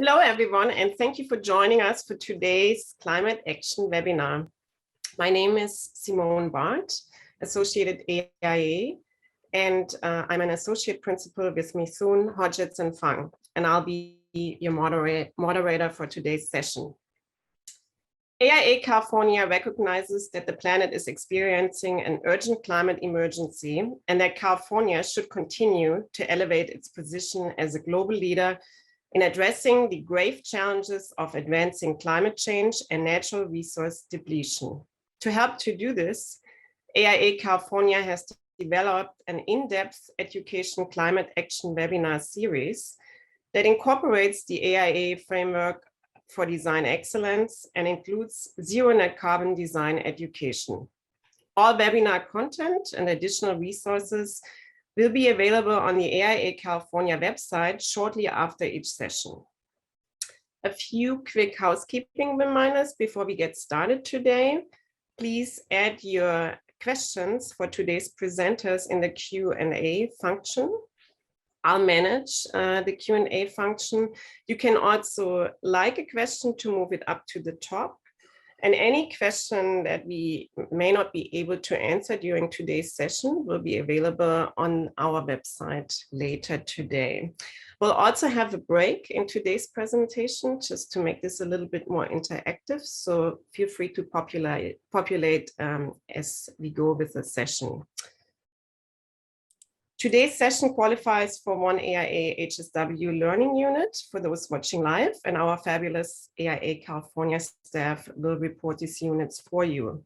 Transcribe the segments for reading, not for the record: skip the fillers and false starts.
Hello, everyone, and thank you for joining us for today's Climate Action webinar. My name is Simone Barth, Associate at AIA, and I'm an Associate Principal with Misoon, Hodgetts and Fang, and I'll be your moderator for today's session. AIA California recognizes that the planet is experiencing an urgent climate emergency and that California should continue to elevate its position as a global leader in addressing the grave challenges of advancing climate change and natural resource depletion. To help to do this, AIA California has developed an in-depth education climate action webinar series that incorporates the AIA framework for design excellence and includes zero net carbon design education. All webinar content and additional resources will be available on the AIA California website shortly after each session. A few quick housekeeping reminders before we get started today. Please add your questions for today's presenters in the Q&A function. I'll manage the Q&A function. You can also like a question to move it up to the top. And any question that we may not be able to answer during today's session will be available on our website later today. We'll also have a break in today's presentation just to make this a little bit more interactive. So feel free to populate as we go with the session. Today's session qualifies for one AIA HSW learning unit for those watching live, and our fabulous AIA California staff will report these units for you.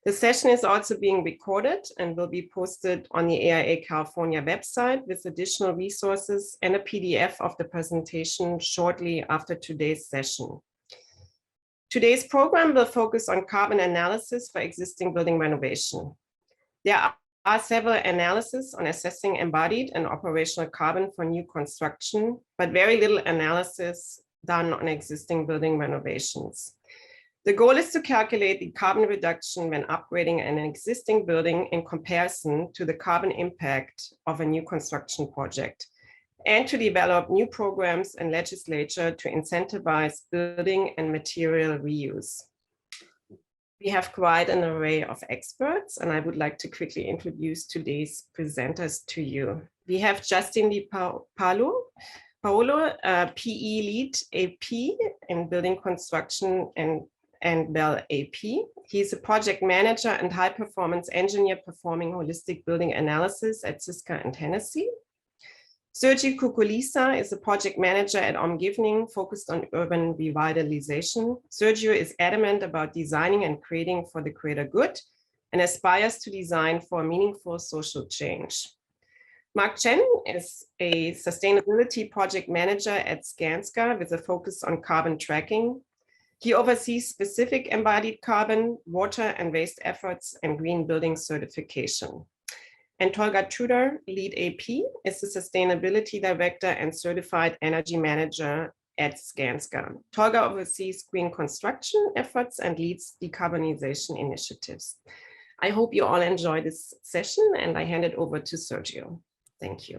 The session is also being recorded and will be posted on the AIA California website with additional resources and a PDF of the presentation shortly after today's session. Today's program will focus on carbon analysis for existing building renovation. There are several analyses on assessing embodied and operational carbon for new construction, but very little analysis done on existing building renovations. The goal is to calculate the carbon reduction when upgrading an existing building in comparison to the carbon impact of a new construction project, and to develop new programs and legislature to incentivize building and material reuse. We have quite an array of experts, and I would like to quickly introduce today's presenters to you. We have Justin DiPalo, PE lead AP in building construction and Bell AP. He's a project manager and high performance engineer performing holistic building analysis at Syska and Hennessy. Sergio Cuculiza is a project manager at Omgivning focused on urban revitalization. Sergio is adamant about designing and creating for the greater good and aspires to design for meaningful social change. Chen is a sustainability project manager at Skanska with a focus on carbon tracking. He oversees specific embodied carbon, water and waste efforts, and green building certification. And Tolga Tutar, lead AP, is the sustainability director and certified energy manager at Skanska. Tolga oversees green construction efforts and leads decarbonization initiatives. I hope you all enjoy this session, and I hand it over to Sergio. Thank you.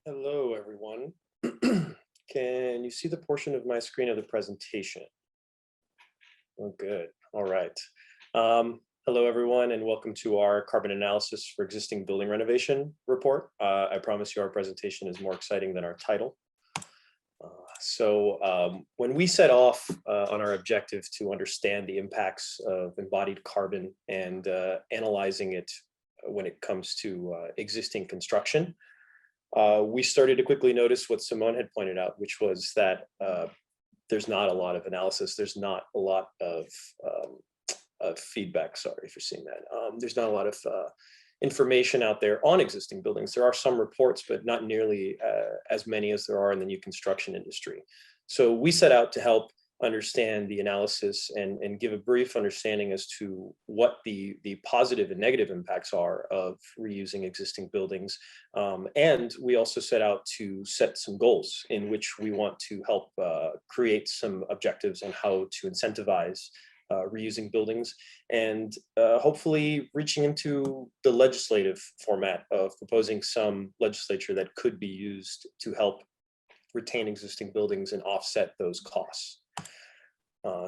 Hello, everyone. Can you see the portion of my screen of the presentation? Oh, good. All right. Hello, everyone, and welcome to our carbon analysis for existing building renovation report. I promise you our presentation is more exciting than our title. When we set off on our objective to understand the impacts of embodied carbon and analyzing it when it comes to existing construction, we started to quickly notice what Simone had pointed out, which was that there's not a lot of analysis, there's not a lot of feedback, sorry if you're seeing that. There's not a lot of information out there on existing buildings. There are some reports, but not nearly as many as there are in the new construction industry. So we set out to help understand the analysis and give a brief understanding as to what the positive and negative impacts are of reusing existing buildings. And we also set out to set some goals in which we want to help create some objectives on how to incentivize reusing buildings, and hopefully reaching into the legislative format of proposing some legislature that could be used to help retain existing buildings and offset those costs.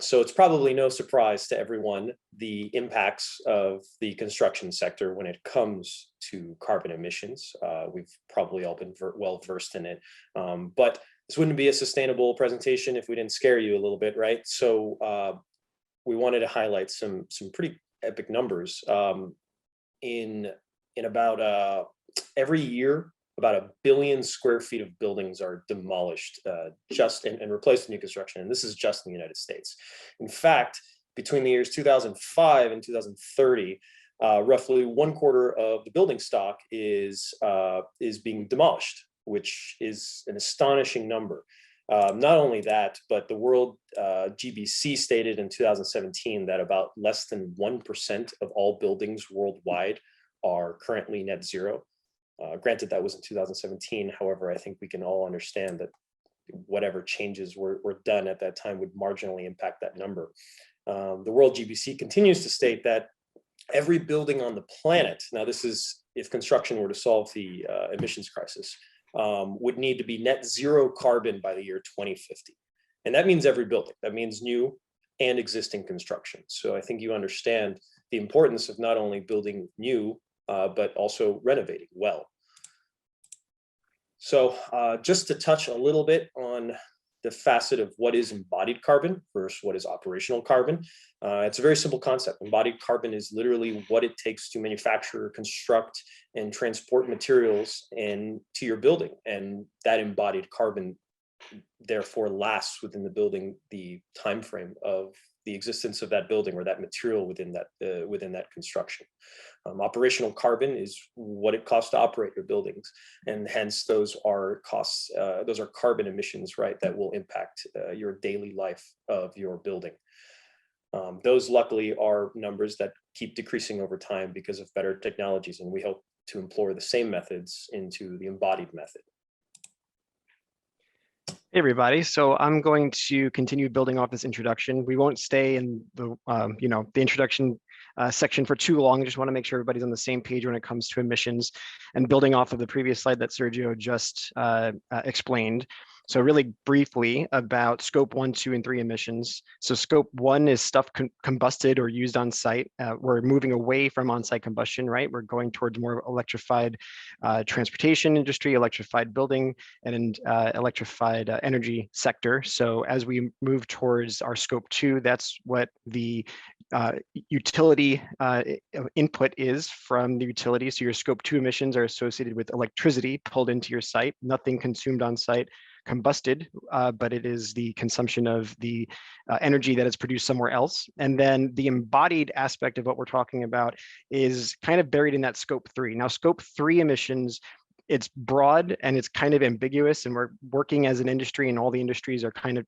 So it's probably no surprise to everyone the impacts of the construction sector when it comes to carbon emissions. We've probably all been well versed in it, but this wouldn't be a sustainable presentation if we didn't scare you a little bit, right? So we wanted to highlight some pretty epic numbers. In about every year, about 1 billion square feet of buildings are demolished and replaced with new construction. And this is just in the United States. In fact, between the years 2005 and 2030, roughly 1/4 of the building stock is being demolished, which is an astonishing number. Not only that, but the World GBC stated in 2017 that about less than 1% of all buildings worldwide are currently net zero. Granted, that was in 2017. However, I think we can all understand that whatever changes were done at that time would marginally impact that number. The World GBC continues to state that every building on the planet, now this is if construction were to solve the emissions crisis, would need to be net zero carbon by the year 2050. And that means every building. That means new and existing construction. So I think you understand the importance of not only building new, but also renovating well. So just to touch a little bit on the facet of what is embodied carbon versus what is operational carbon. It's a very simple concept. Embodied carbon is literally what it takes to manufacture, construct, and transport materials into your building. And that embodied carbon therefore lasts within the building the time frame of the existence of that building or that material within that construction. Operational carbon is what it costs to operate your buildings, and hence those are costs. Those are carbon emissions, right? That will impact your daily life of your building. Those luckily are numbers that keep decreasing over time because of better technologies, and we hope to employ the same methods into the embodied method. Hey everybody, so I'm going to continue building off this introduction. We won't stay in the the introduction section for too long. I just want to make sure everybody's on the same page when it comes to emissions, and building off of the previous slide that Sergio just explained. So really briefly about scope 1, 2, and 3 emissions. So scope 1 is stuff combusted or used on site. We're moving away from on-site combustion, right? We're going towards more electrified transportation industry, electrified building, and electrified energy sector. So as we move towards our scope 2, that's what the utility input is from the utility. So your scope 2 emissions are associated with electricity pulled into your site, nothing consumed on site, combusted, but it is the consumption of the energy that is produced somewhere else. And then the embodied aspect of what we're talking about is kind of buried in that scope 3. Now, scope 3 emissions, it's broad and it's kind of ambiguous, and we're working as an industry, and all the industries are kind of,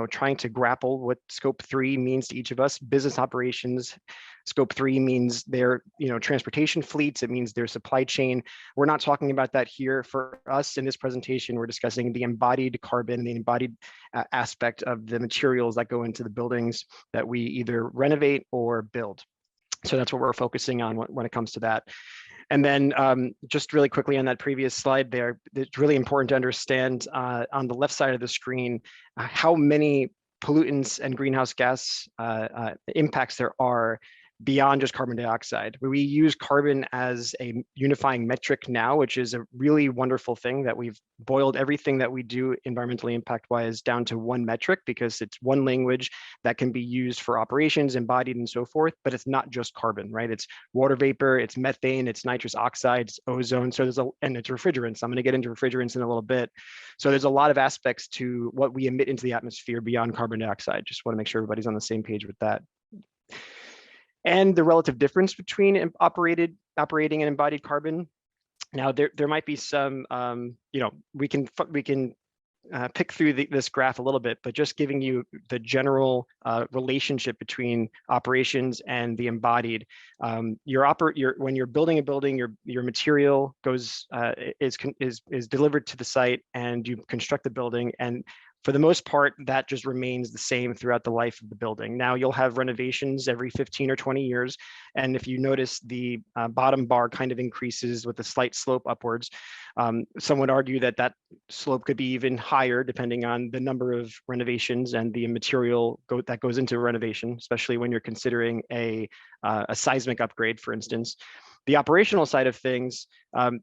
trying to grapple what scope 3 means to each of us. Business operations, scope 3 means their, transportation fleets. It means their supply chain. We're not talking about that here. For us in this presentation, we're discussing the embodied carbon, the embodied aspect of the materials that go into the buildings that we either renovate or build. So that's what we're focusing on when it comes to that. And then just really quickly on that previous slide there, it's really important to understand on the left side of the screen how many pollutants and greenhouse gas impacts there are beyond just carbon dioxide. We use carbon as a unifying metric now, which is a really wonderful thing that we've boiled everything that we do environmentally impact-wise down to one metric, because it's one language that can be used for operations, embodied, and so forth, but it's not just carbon, right? It's water vapor, it's methane, it's nitrous oxides, ozone, so and it's refrigerants. I'm gonna get into refrigerants in a little bit. So there's a lot of aspects to what we emit into the atmosphere beyond carbon dioxide. Just wanna make sure everybody's on the same page with that. And the relative difference between operating and embodied carbon. Now, there might be some, we can pick through this graph a little bit, but just giving you the general relationship between operations and the embodied. When you're building a building, your material is delivered to the site, and you construct the building, and For the most part, that just remains the same throughout the life of the building. Now you'll have renovations every 15 or 20 years. And if you notice, the bottom bar kind of increases with a slight slope upwards. Some would argue that that slope could be even higher depending on the number of renovations and the material that goes into renovation, especially when you're considering a seismic upgrade, for instance. The operational side of things,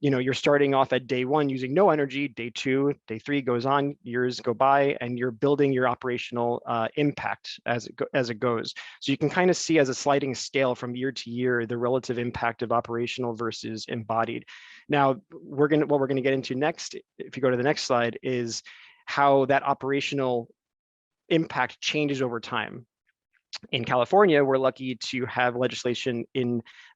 you're starting off at day one using no energy, day two, day three goes on, years go by, and you're building your operational impact as it goes. So you can kind of see as a sliding scale from year to year, the relative impact of operational versus embodied. Now, what we're gonna get into next, if you go to the next slide, is how that operational impact changes over time. In California, we're lucky to have legislation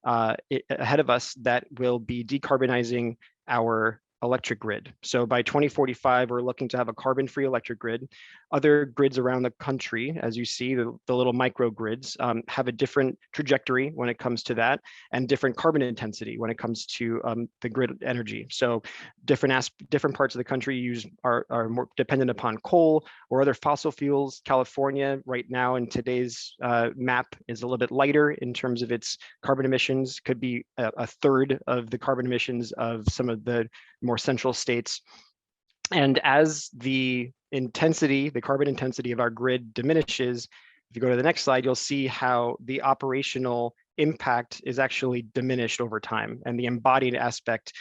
ahead of us that will be decarbonizing our electric grid. So by 2045, we're looking to have a carbon-free electric grid. Other grids around the country, as you see, the little microgrids, have a different trajectory when it comes to that, and different carbon intensity when it comes to the grid energy. So different parts of the country are more dependent upon coal or other fossil fuels. California right now in today's map is a little bit lighter in terms of its carbon emissions, could be a third of the carbon emissions of some of the more central states. And as the carbon intensity of our grid diminishes, if you go to the next slide, you'll see how the operational impact is actually diminished over time, and the embodied aspect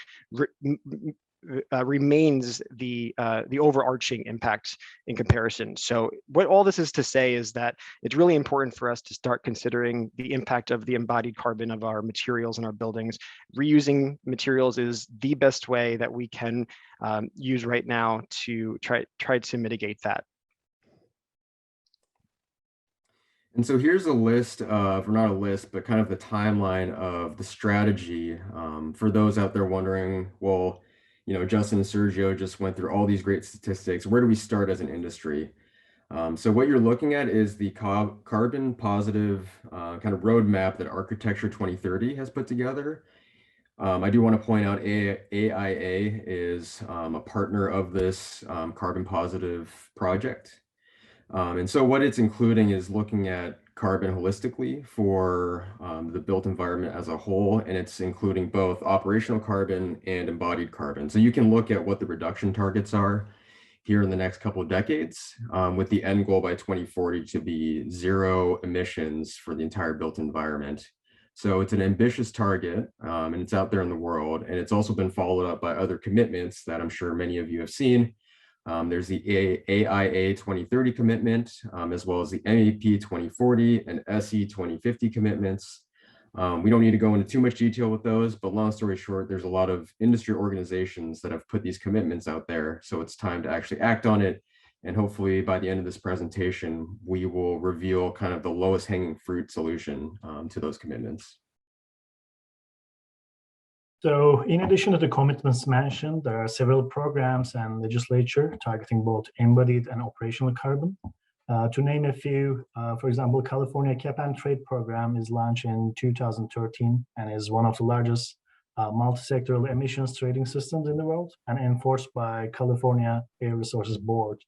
remains the overarching impact in comparison. So what all this is to say is that it's really important for us to start considering the impact of the embodied carbon of our materials in our buildings. Reusing materials is the best way that we can use right now to try to mitigate that. And so here's a list of, or not a list, but kind of the timeline of the strategy for those out there wondering, well, Justin and Sergio just went through all these great statistics. Where do we start as an industry? So what you're looking at is the carbon positive kind of roadmap that Architecture 2030 has put together. I do want to point out AIA is a partner of this carbon positive project. And so what it's including is looking at carbon holistically for the built environment as a whole, and it's including both operational carbon and embodied carbon. So you can look at what the reduction targets are here in the next couple of decades, with the end goal by 2040 to be zero emissions for the entire built environment. So it's an ambitious target, and it's out there in the world, and it's also been followed up by other commitments that I'm sure many of you have seen. There's the AIA 2030 commitment, as well as the MEP 2040 and SE 2050 commitments. We don't need to go into too much detail with those, but long story short, there's a lot of industry organizations that have put these commitments out there. So it's time to actually act on it. And hopefully by the end of this presentation, we will reveal kind of the lowest hanging fruit solution to those commitments. So in addition to the commitments mentioned, there are several programs and legislature targeting both embodied and operational carbon. To name a few, for example, California Cap and Trade program is launched in 2013 and is one of the largest multi-sectoral emissions trading systems in the world and enforced by California Air Resources Board.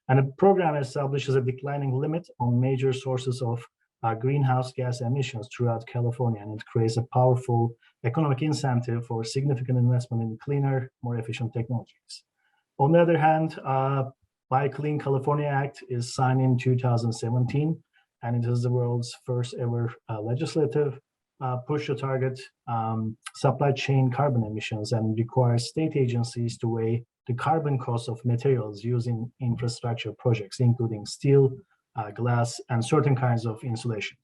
And the program establishes a declining limit on major sources of greenhouse gas emissions throughout California, and it creates a powerful economic incentive for significant investment in cleaner, more efficient technologies. On the other hand, Buy Clean California Act is signed in 2017, and it is the world's first ever legislative push to target supply chain carbon emissions and requires state agencies to weigh the carbon cost of materials used in infrastructure projects, including steel, glass, and certain kinds of insulation.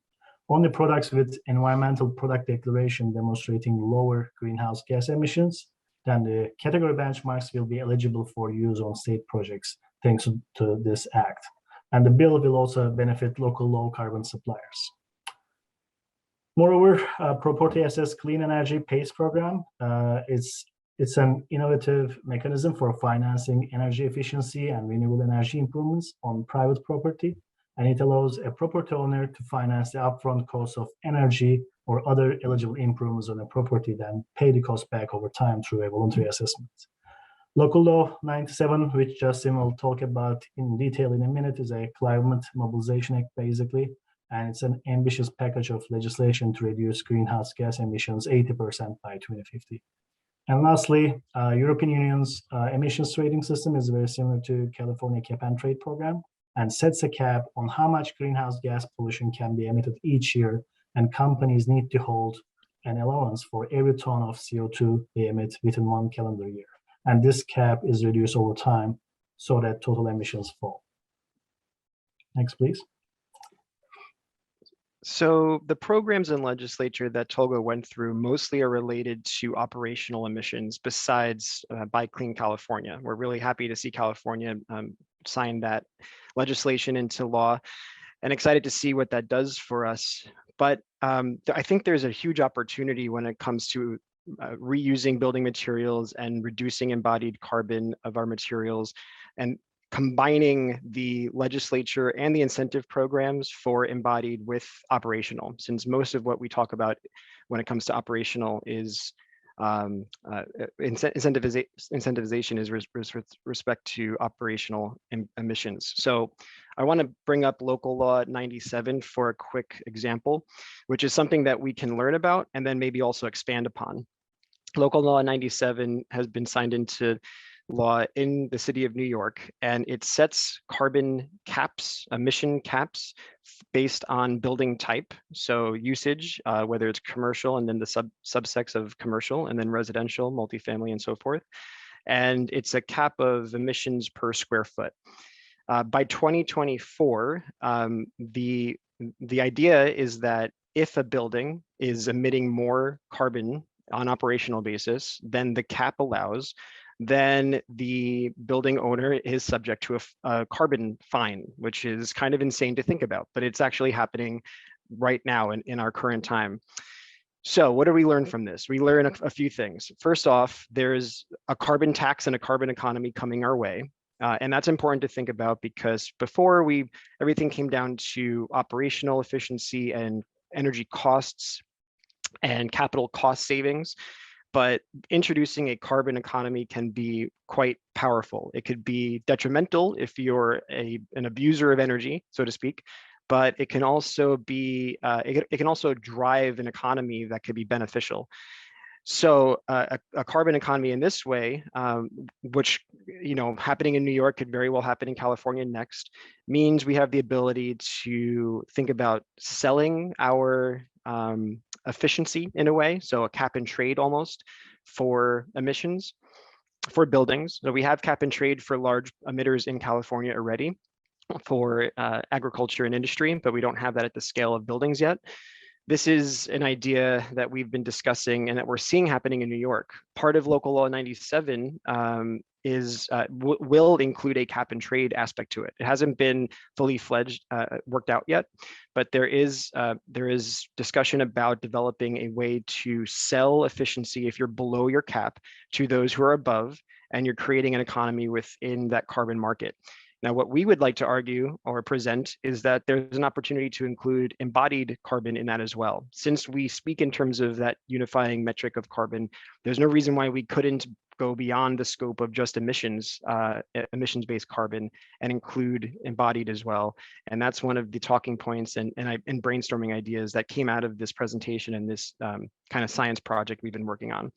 Only products with environmental product declaration demonstrating lower greenhouse gas emissions than the category benchmarks will be eligible for use on state projects, thanks to this act. And the bill will also benefit local low carbon suppliers. Moreover, Property Assess Clean Energy PACE program, it's an innovative mechanism for financing energy efficiency and renewable energy improvements on private property. And it allows a property owner to finance the upfront cost of energy or other eligible improvements on a property, then pay the cost back over time through a voluntary assessment. Local Law 97, which Justin will talk about in detail in a minute, is a climate mobilization act, basically. And it's an ambitious package of legislation to reduce greenhouse gas emissions 80% by 2050. And lastly, European Union's emissions trading system is very similar to California cap and trade program and sets a cap on how much greenhouse gas pollution can be emitted each year. And companies need to hold an allowance for every ton of CO2 they emit within 1 calendar year. And this cap is reduced over time so that total emissions fall. Next, please. So the programs in legislature that Tolga went through mostly are related to operational emissions besides Buy Clean California. We're really happy to see California sign that legislation into law and excited to see what that does for us. But I think there's a huge opportunity when it comes to reusing building materials and reducing embodied carbon of our materials and combining the legislature and the incentive programs for embodied with operational, since most of what we talk about when it comes to operational is incentivization is with respect to operational emissions. So I want to bring up Local Law 97 for a quick example, which is something that we can learn about and then maybe also expand upon. Local Law 97 has been signed into law in the city of New York, and it sets carbon caps, emission caps, based on building type. So usage, whether it's commercial and then the subsects of commercial, and then residential, multifamily, and so forth. And it's a cap of emissions per square foot. By 2024, the idea is that if a building is emitting more carbon on operational basis than the cap allows, then the building owner is subject to a carbon fine, which is kind of insane to think about, but it's actually happening right now in our current time. So what do we learn from this? We learn a few things. First off, there's a carbon tax and a carbon economy coming our way. And that's important to think about because before everything came down to operational efficiency and energy costs and capital cost savings. But introducing a carbon economy can be quite powerful. It could be detrimental if you're an abuser of energy, so to speak, but it can also be, it can also drive an economy that could be beneficial. So a carbon economy in this way, which, happening in New York could very well happen in California next, means we have the ability to think about selling our efficiency in a way, so a cap and trade almost for emissions for buildings. So we have cap and trade for large emitters in California already for agriculture and industry, but we don't have that at the scale of buildings yet. This is an idea that we've been discussing and that we're seeing happening in New York. Part of Local Law 97 will include a cap and trade aspect to it. It hasn't been fully fledged, worked out yet, but there is discussion about developing a way to sell efficiency if you're below your cap to those who are above, and you're creating an economy within that carbon market. Now, what we would like to argue or present is that there's an opportunity to include embodied carbon in that as well. Since we speak in terms of that unifying metric of carbon, there's no reason why we couldn't go beyond the scope of just emissions-based carbon and include embodied as well. And that's one of the talking points and brainstorming ideas that came out of this presentation and this kind of science project we've been working on.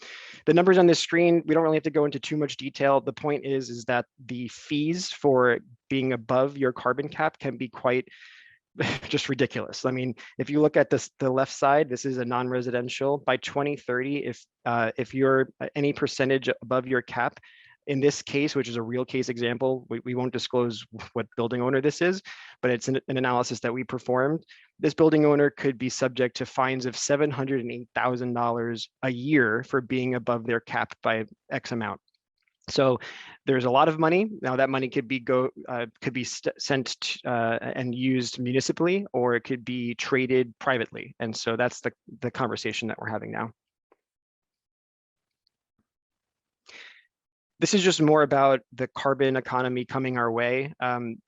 The numbers on this screen, we don't really have to go into too much detail. The point is that the fees for being above your carbon cap can be quite just ridiculous. I mean, if you look at the left side, this is a non-residential. By 2030, if you're any percentage above your cap, in this case, which is a real case example, we won't disclose what building owner this is, but it's an analysis that we performed. This building owner could be subject to fines of $708,000 a year for being above their cap by X amount. So there's a lot of money. Now that money could be sent and used municipally, or it could be traded privately. And so that's the conversation that we're having now. This is just more about the carbon economy coming our way.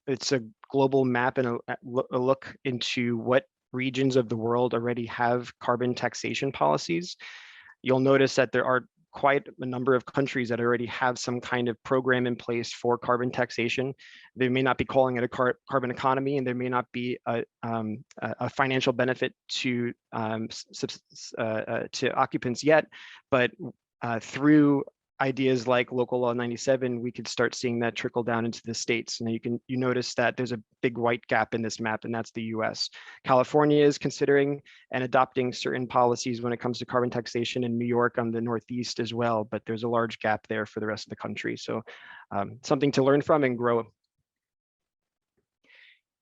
It's a global map and a look into what regions of the world already have carbon taxation policies. You'll notice that there are quite a number of countries that already have some kind of program in place for carbon taxation. They may not be calling it a carbon economy, and there may not be a financial benefit to occupants yet, but through ideas like Local Law 97, we could start seeing that trickle down into the states. And you notice that there's a big white gap in this map, and that's the US. California is considering and adopting certain policies when it comes to carbon taxation, in New York on the Northeast as well, but there's a large gap there for the rest of the country. So something to learn from and grow.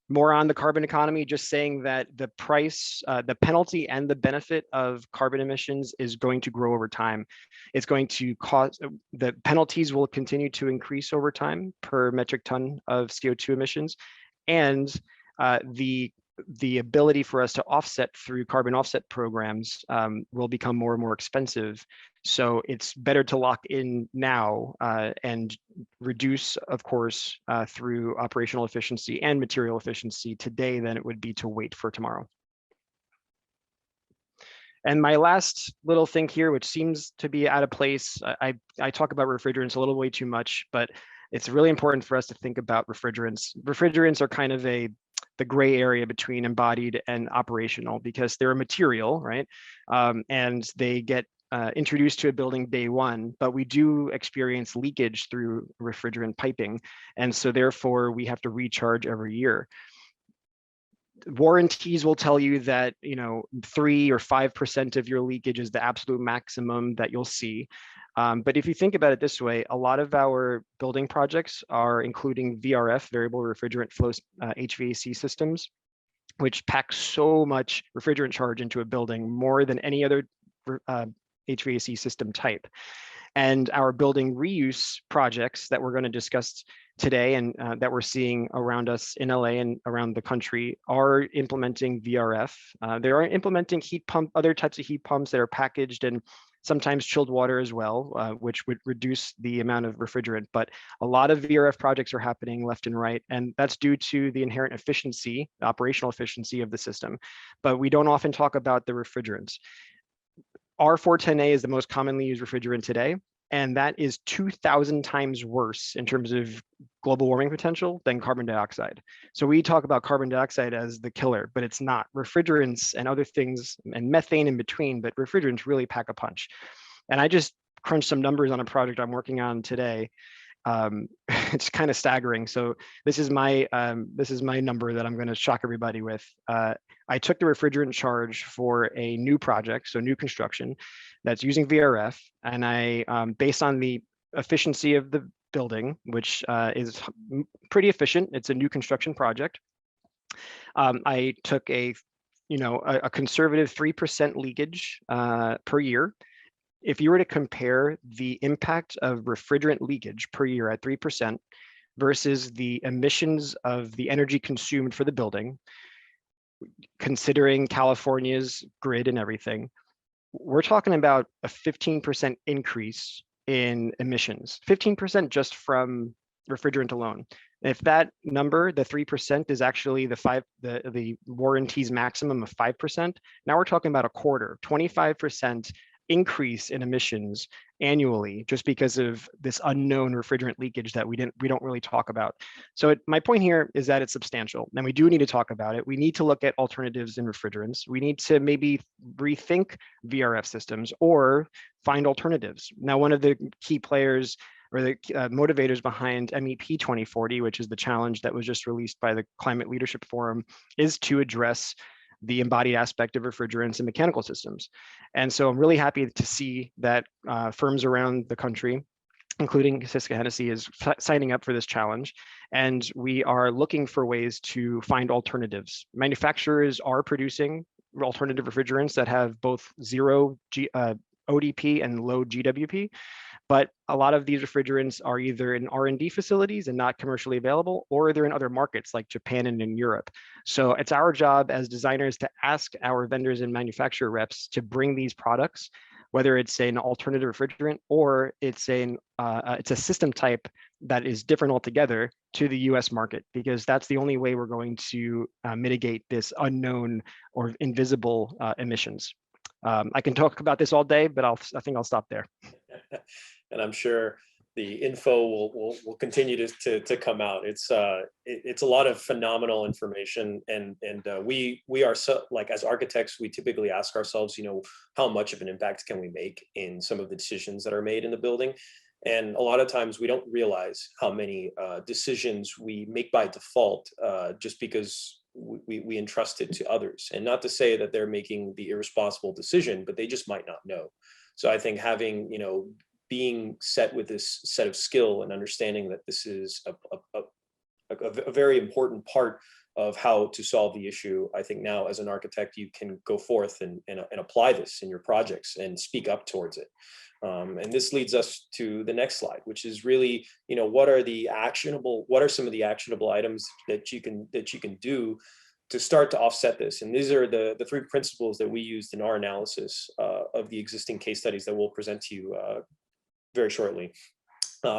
More on the carbon economy, just saying that the price, the penalty and the benefit of carbon emissions is going to grow over time. It's going to cause, the penalties will continue to increase over time per metric ton of CO2 emissions. And the ability for us to offset through carbon offset programs will become more and more expensive. So it's better to lock in now and reduce, of course, through operational efficiency and material efficiency today than it would be to wait for tomorrow. And my last little thing here, which seems to be out of place, I talk about refrigerants a little way too much, but it's really important for us to think about refrigerants. Refrigerants are kind of the gray area between embodied and operational, because they're a material, right? And they get introduced to a building day one, but we do experience leakage through refrigerant piping. And so therefore we have to recharge every year. Warranties will tell you that 3 or 5% of your leakage is the absolute maximum that you'll see. But if you think about it this way, a lot of our building projects are including VRF, variable refrigerant flow HVAC systems, which pack so much refrigerant charge into a building, more than any other HVAC system type. And our building reuse projects that we're going to discuss today and that we're seeing around us in LA and around the country are implementing VRF. They are implementing heat pump, other types of heat pumps that are packaged and sometimes chilled water as well, which would reduce the amount of refrigerant. But a lot of VRF projects are happening left and right, and that's due to the inherent efficiency, the operational efficiency of the system. But we don't often talk about the refrigerants. R410A is the most commonly used refrigerant today, and that is 2,000 times worse in terms of global warming potential than carbon dioxide. So we talk about carbon dioxide as the killer, but it's not. Refrigerants and other things, and methane in between, but refrigerants really pack a punch. And I just crunched some numbers on a project I'm working on today. It's kind of staggering. So this is my number that I'm going to shock everybody with. I took the refrigerant charge for a new project, so new construction, that's using VRF, and I, based on the efficiency of the building, which is pretty efficient, it's a new construction project. I took a conservative 3% leakage per year. If you were to compare the impact of refrigerant leakage per year at 3% versus the emissions of the energy consumed for the building, considering California's grid and everything, we're talking about a 15% increase in emissions, 15% just from refrigerant alone. If that number, the 3%, is actually the warranty's maximum of 5%, now we're talking about a quarter, 25% increase in emissions annually, just because of this unknown refrigerant leakage that we don't really talk about. So my point here is that it's substantial, and we do need to talk about it. We need to look at alternatives in refrigerants. We need to maybe rethink VRF systems or find alternatives. Now, one of the key players or the motivators behind MEP 2040, which is the challenge that was just released by the Climate Leadership Forum, is to address the embodied aspect of refrigerants and mechanical systems. And so I'm really happy to see that firms around the country, including Syska Hennessy, is signing up for this challenge. And we are looking for ways to find alternatives. Manufacturers are producing alternative refrigerants that have both zero ODP and low GWP. But a lot of these refrigerants are either in R&D facilities and not commercially available, or they're in other markets like Japan and in Europe. So it's our job as designers to ask our vendors and manufacturer reps to bring these products, whether it's an alternative refrigerant or it's a system type that is different altogether, to the US market, because that's the only way we're going to mitigate this unknown or invisible emissions. I can talk about this all day, but I think I'll stop there. And I'm sure the info will continue to come out. It's a lot of phenomenal information, and we are, so like, as architects, we typically ask ourselves, how much of an impact can we make in some of the decisions that are made in the building. And a lot of times we don't realize how many decisions we make by default just because we entrust it to others. And not to say that they're making the irresponsible decision, but they just might not know. So I think having, being set with this set of skill and understanding that this is a very important part of how to solve the issue. I think now as an architect, you can go forth and apply this in your projects and speak up towards it. And this leads us to the next slide, which is really, what are some of the actionable items that you can do to start to offset this? And these are the 3 principles that we used in our analysis of the existing case studies that we'll present to you very shortly.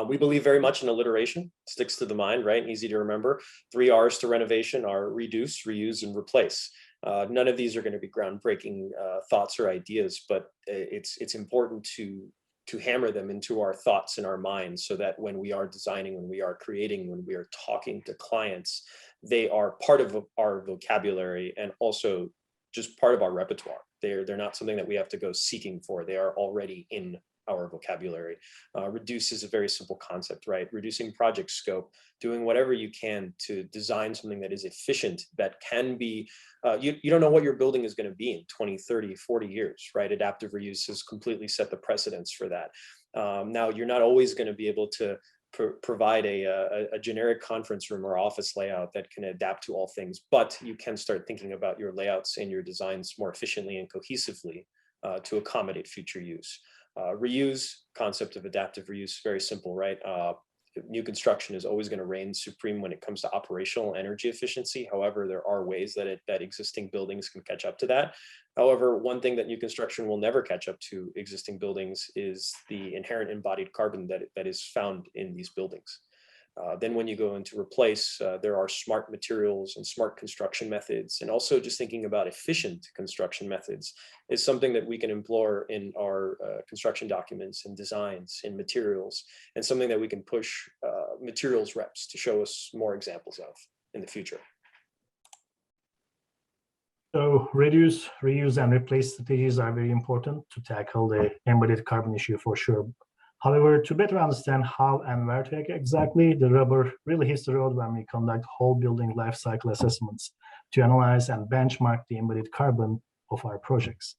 We believe very much in alliteration. Sticks to the mind, right? And easy to remember. 3 R's to renovation are reduce, reuse, and replace. None of these are going to be groundbreaking thoughts or ideas, but it's important to hammer them into our thoughts and our minds, so that when we are designing, when we are creating, when we are talking to clients, they are part of our vocabulary and also just part of our repertoire. They're not something that we have to go seeking for. They are already in our vocabulary. Reduce is a very simple concept, right? Reducing project scope, doing whatever you can to design something that is efficient, that can be, you don't know what your building is going to be in 20, 30, 40 years, right? Adaptive reuse has completely set the precedence for that. Now, you're not always going to be able to provide a generic conference room or office layout that can adapt to all things, but you can start thinking about your layouts and your designs more efficiently and cohesively to accommodate future use. Reuse, concept of adaptive reuse, very simple, right? New construction is always going to reign supreme when it comes to operational energy efficiency. However, there are ways that existing buildings can catch up to that. However, one thing that new construction will never catch up to existing buildings is the inherent embodied carbon that is found in these buildings. Then when you go into replace, there are smart materials and smart construction methods, and also just thinking about efficient construction methods is something that we can employ in our construction documents and designs and materials, and something that we can push materials reps to show us more examples of in the future. So reduce, reuse, and replace strategies are very important to tackle the embodied carbon issue for sure. However, to better understand how and where to act exactly, the rubber really hits the road when we conduct whole building life cycle assessments to analyze and benchmark the embodied carbon of our projects.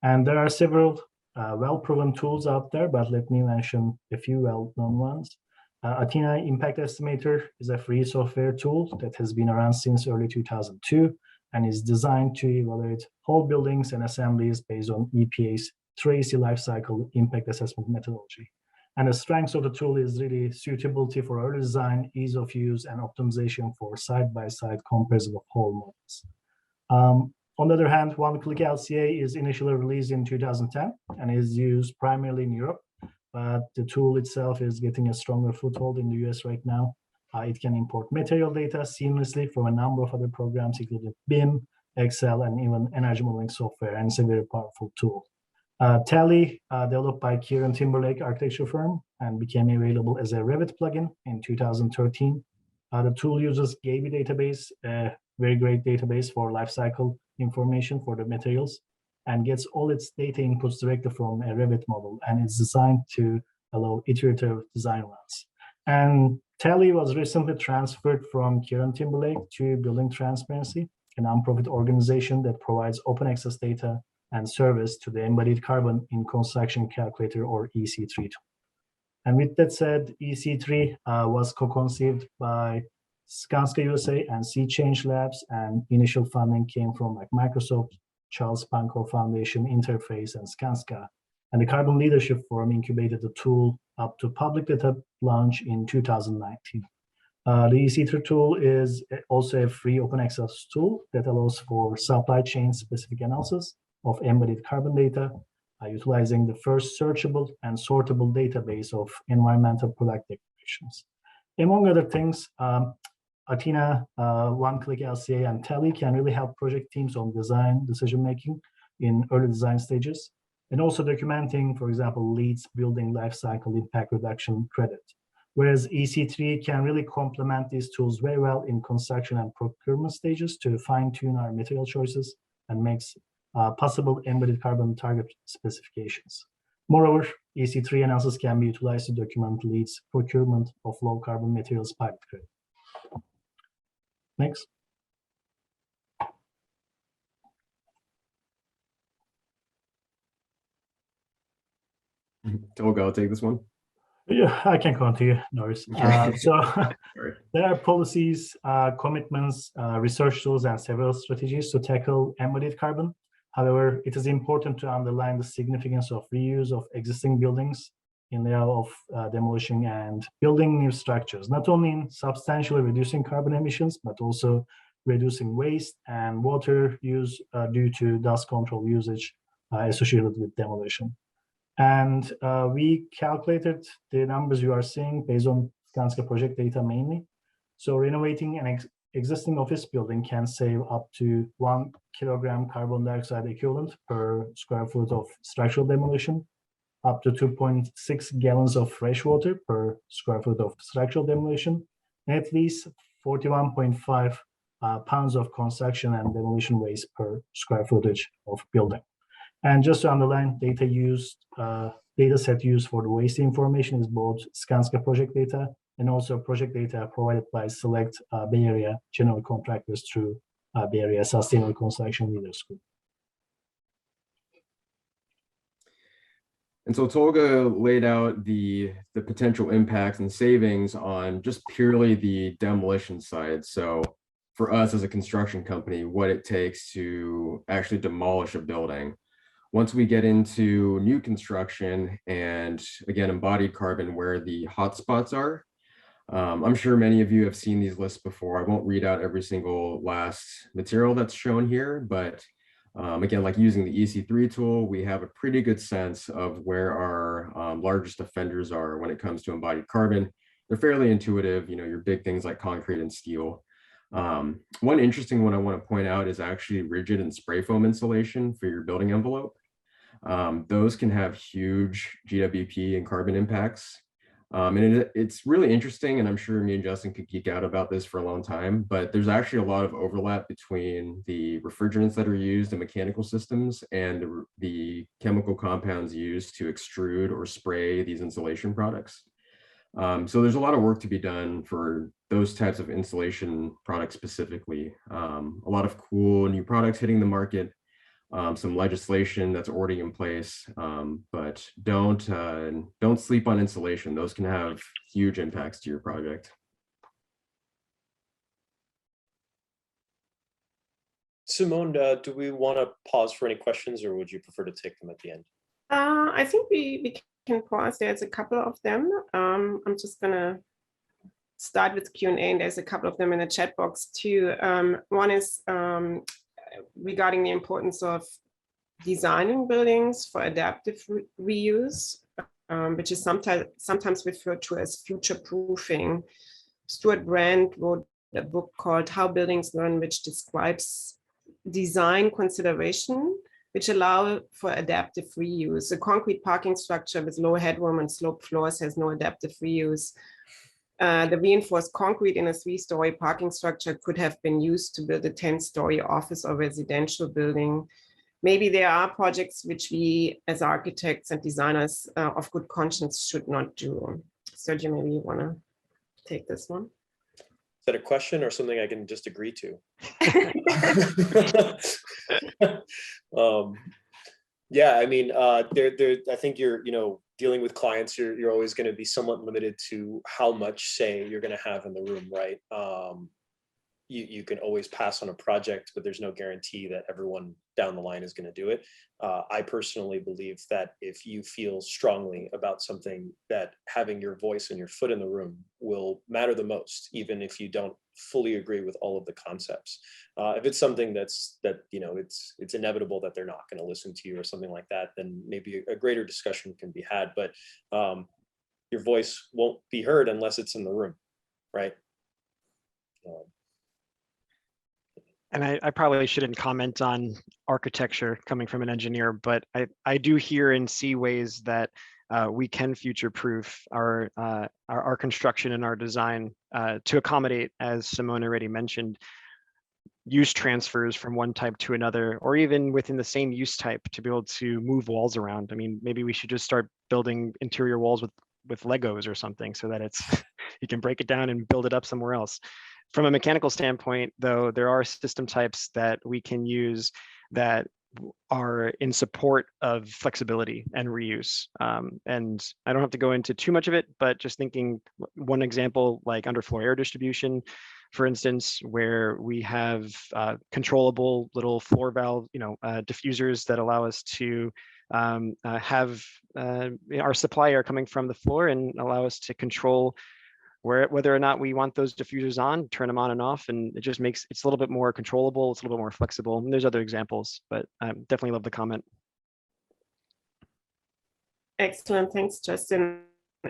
And there are several well-proven tools out there, but let me mention a few well-known ones. Athena Impact Estimator is a free software tool that has been around since early 2002 and is designed to evaluate whole buildings and assemblies based on EPA's TRACY lifecycle impact assessment methodology. And the strengths of the tool is really suitability for early design, ease of use, and optimization for side-by-side comparison of whole models. On the other hand, one-click LCA is initially released in 2010 and is used primarily in Europe, but the tool itself is getting a stronger foothold in the US right now. It can import material data seamlessly from a number of other programs, including BIM, Excel, and even energy modeling software, and it's a very powerful tool. Tally, developed by Kieran Timberlake architecture firm and became available as a Revit plugin in 2013. The tool uses Gaby database, a very great database for lifecycle information for the materials, and gets all its data inputs directly from a Revit model, and it's designed to allow iterative design runs. And Tally was recently transferred from Kieran Timberlake to Building Transparency, a nonprofit organization that provides open access data and service to the embodied carbon in construction calculator, or EC3 tool. And with that said, EC3 was co-conceived by Skanska USA and Sea Change Labs, and initial funding came from Microsoft, Charles Pankow Foundation, Interface, and Skanska. And the Carbon Leadership Forum incubated the tool up to public beta launch in 2019. The EC3 tool is also a free open access tool that allows for supply chain specific analysis of embodied carbon data, utilizing the first searchable and sortable database of environmental product declarations. Among other things, Athena, one-click LCA, and Tally can really help project teams on design decision-making in early design stages. and also documenting, for example, LEED's building life cycle impact reduction credit. Whereas EC3 can really complement these tools very well in construction and procurement stages to fine-tune our material choices and makes possible embedded carbon target specifications. Moreover, EC3 analysis can be utilized to document LEED's procurement of low carbon materials pilot credit. Next. Tolga, I'll take this one. Yeah, I can continue, Norris. Okay. So Sorry. there are policies, commitments, research tools, and several strategies to tackle embodied carbon. However, it is important to underline the significance of reuse of existing buildings in the area of demolition and building new structures, not only in substantially reducing carbon emissions, but also reducing waste and water use due to dust control usage associated with demolition. And we calculated the numbers you are seeing based on Skanska project data mainly. So renovating an existing office building can save up to 1 kilogram carbon dioxide equivalent per square foot of structural demolition, up to 2.6 gallons of fresh water per square foot of structural demolition, and at least 41.5 pounds of construction and demolition waste per square footage of building. And just to underline, data set used for the waste information is both Skanska project data and also project data provided by select Bay Area general contractors through Bay Area Sustainable Construction Leaders Group. And so Tolga laid out the potential impacts and savings on just purely the demolition side. So for us as a construction company, what it takes to actually demolish a building. Once we get into new construction and again, embodied carbon where the hotspots are, I'm sure many of you have seen these lists before. I won't read out every single last material that's shown here, but again, like using the EC3 tool, we have a pretty good sense of where our largest offenders are when it comes to embodied carbon. They're fairly intuitive, you know, your big things like concrete and steel. One interesting one I want to point out is actually rigid and spray foam insulation for your building envelope. Those can have huge GWP and carbon impacts. And it's really interesting, and I'm sure me and Justin could geek out about this for a long time, but there's actually a lot of overlap between the refrigerants that are used in mechanical systems and the chemical compounds used to extrude or spray these insulation products. So there's a lot of work to be done for those types of insulation products specifically. A lot of cool new products hitting the market. Some legislation that's already in place, but don't sleep on insulation. Those can have huge impacts to your project. Simone, do we want to pause for any questions, or would you prefer to take them at the end? I think we can pause. There's a couple of them. I'm just gonna start with Q&A, and there's a couple of them in the chat box too. One is regarding the importance of designing buildings for adaptive reuse, which is sometimes referred to as future proofing. Stuart Brand wrote a book called How Buildings Learn, which describes design consideration which allow for adaptive reuse. A concrete parking structure with low headroom and sloped floors has no adaptive reuse. The reinforced concrete in a 3-story parking structure could have been used to build a 10-story office or residential building. Maybe there are projects which we as architects and designers of good conscience should not do. Sergio, maybe you want to take this one? Is that a question or something I can just agree to? Yeah, I mean, I think you're, dealing with clients, you're always going to be somewhat limited to how much say you're going to have in the room, right? You can always pass on a project, but there's no guarantee that everyone down the line is going to do it. I personally believe that if you feel strongly about something, that having your voice and your foot in the room will matter the most, even if you don't fully agree with all of the concepts. If it's something it's inevitable that they're not going to listen to you or something like that, then maybe a greater discussion can be had. But your voice won't be heard unless it's in the room, right? And I probably shouldn't comment on architecture coming from an engineer, but I do hear and see ways that we can future-proof our construction and our design to accommodate, as Simone already mentioned, use transfers from one type to another, or even within the same use type to be able to move walls around. I mean, maybe we should just start building interior walls with Legos or something, so that it's you can break it down and build it up somewhere else. From a mechanical standpoint, though, there are system types that we can use that are in support of flexibility and reuse. And I don't have to go into too much of it, but just thinking one example, like underfloor air distribution, for instance, where we have controllable little floor valve, diffusers that allow us to have our supply air coming from the floor and allow us to control whether or not we want those diffusers on, turn them on and off, and it just makes it's a little bit more controllable, it's a little bit more flexible. And there's other examples, but I definitely love the comment. Excellent, thanks, Justin.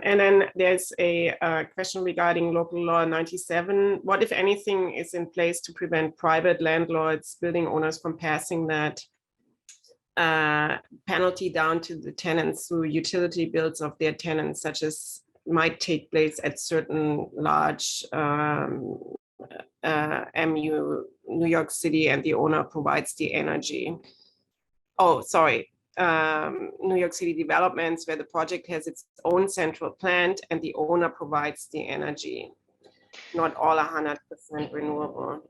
And then there's a question regarding local law 97. What, if anything, is in place to prevent private landlords, building owners from passing that penalty down to the tenants through utility bills of their tenants, such as might take place at certain large MU New York City, and the owner provides the energy. Oh, sorry. New York City developments where the project has its own central plant and the owner provides the energy. Not all 100% renewable.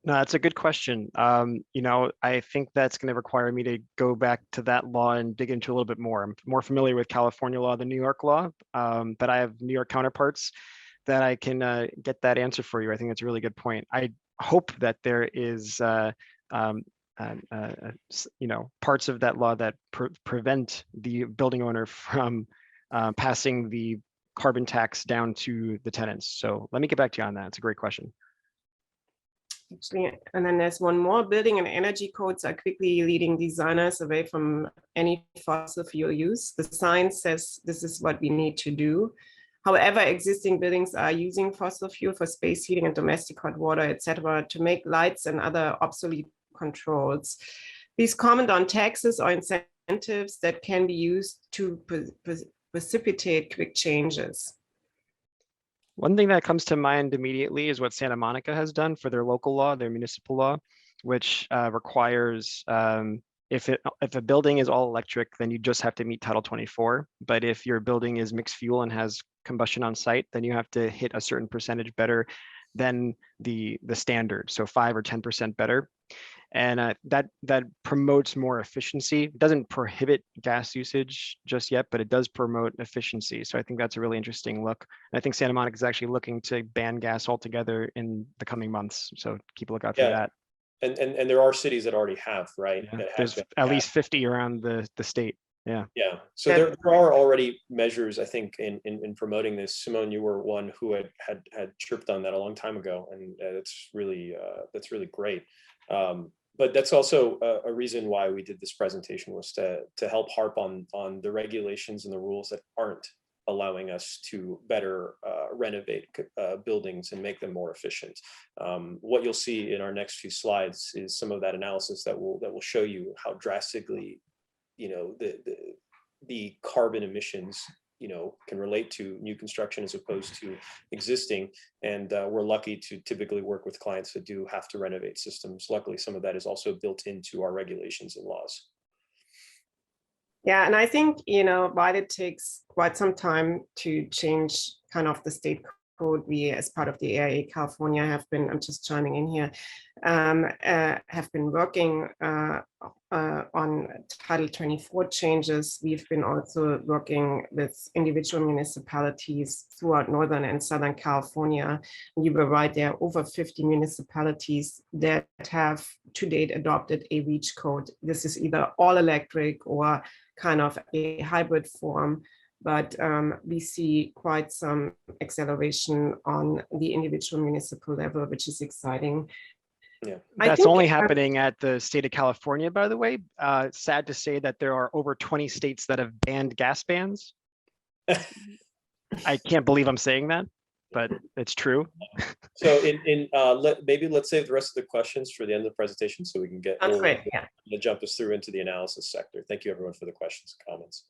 No, that's a good question. I think that's going to require me to go back to that law and dig into a little bit more. I'm more familiar with California law than New York law, but I have New York counterparts that I can get that answer for you. I think that's a really good point. I hope that there is, parts of that law that prevent the building owner from passing the carbon tax down to the tenants. So let me get back to you on that. It's a great question. Actually, and then there's one more. Building and energy codes are quickly leading designers away from any fossil fuel use. The science says this is what we need to do. However, existing buildings are using fossil fuel for space heating and domestic hot water, etc., to make lights and other obsolete controls. Please comment on taxes or incentives that can be used to precipitate quick changes. One thing that comes to mind immediately is what Santa Monica has done for their local law, their municipal law, which requires if a building is all electric, then you just have to meet Title 24. But if your building is mixed fuel and has combustion on site, then you have to hit a certain percentage better than the standard, so 5 or 10% better. And that promotes more efficiency. It doesn't prohibit gas usage just yet, but it does promote efficiency. So I think that's a really interesting look. And I think Santa Monica is actually looking to ban gas altogether in the coming months. So keep a lookout for that. And there are cities that already have, right? Yeah, there's at least 50 around the state. Yeah. Yeah. So there are already measures, I think, in promoting this. Simone, you were one who had chirped on that a long time ago, and that's really great. But that's also a reason why we did this presentation, was to help harp on the regulations and the rules that aren't allowing us to better renovate buildings and make them more efficient. What you'll see in our next few slides is some of that analysis that will show you how drastically, the carbon emissions can relate to new construction as opposed to existing. And we're lucky to typically work with clients that do have to renovate systems. Luckily, some of that is also built into our regulations and laws. Yeah, and I think, while it takes quite some time to change kind of the state code, we, as part of the AIA California, have been, I'm just chiming in here, have been working on Title 24 changes. We've been also working with individual municipalities throughout Northern and Southern California. You were right, there are over 50 municipalities that have to date adopted a REACH code. This is either all electric or kind of a hybrid form, but we see quite some acceleration on the individual municipal level, which is exciting. Yeah, that's only happening at the state of California, by the way. Sad to say that there are over 20 states that have banned gas bans. I can't believe I'm saying that. but it's true. So maybe let's save the rest of the questions for the end of the presentation so we can get Sounds great. Yeah. to jump us through into the analysis sector. Thank you everyone for the questions and comments.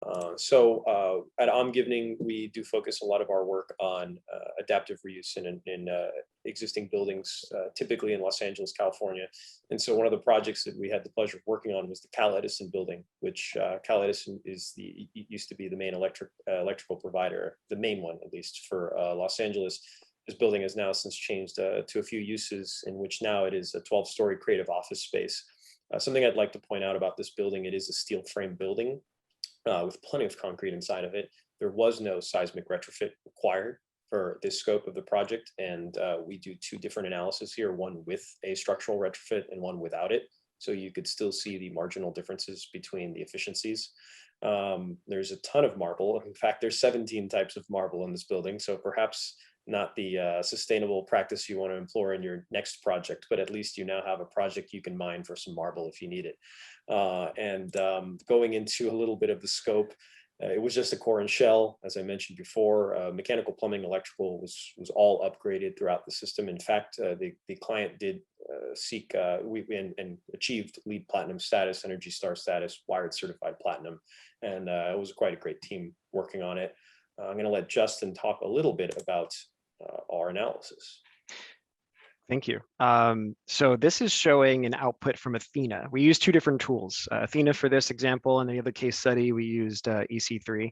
At Omgivning, we do focus a lot of our work on adaptive reuse in existing buildings, typically in Los Angeles, California. And so one of the projects that we had the pleasure of working on was the Edison Building, which Edison used to be the main electrical provider, the main one at least for Los Angeles. This building has now since changed to a few uses, in which now it is a 12-story creative office space. Something I'd like to point out about this building, it is a steel frame building. With plenty of concrete inside of it. There was no seismic retrofit required for this scope of the project. And we do two different analyses here, one with a structural retrofit and one without it. So you could still see the marginal differences between the efficiencies. There's a ton of marble. In fact, there's 17 types of marble in this building. So perhaps not the sustainable practice you want to employ in your next project, but at least you now have a project you can mine for some marble if you need it. Going into a little bit of the scope, it was just a core and shell, as I mentioned before. Mechanical, plumbing, electrical was all upgraded throughout the system. In fact, the client did seek and achieved LEED Platinum status, Energy Star status, Wired Certified Platinum, and it was quite a great team working on it. I'm going to let Justin talk a little bit about our analysis. Thank you. So this is showing an output from Athena. We used two different tools, Athena for this example, and the other case study we used EC3,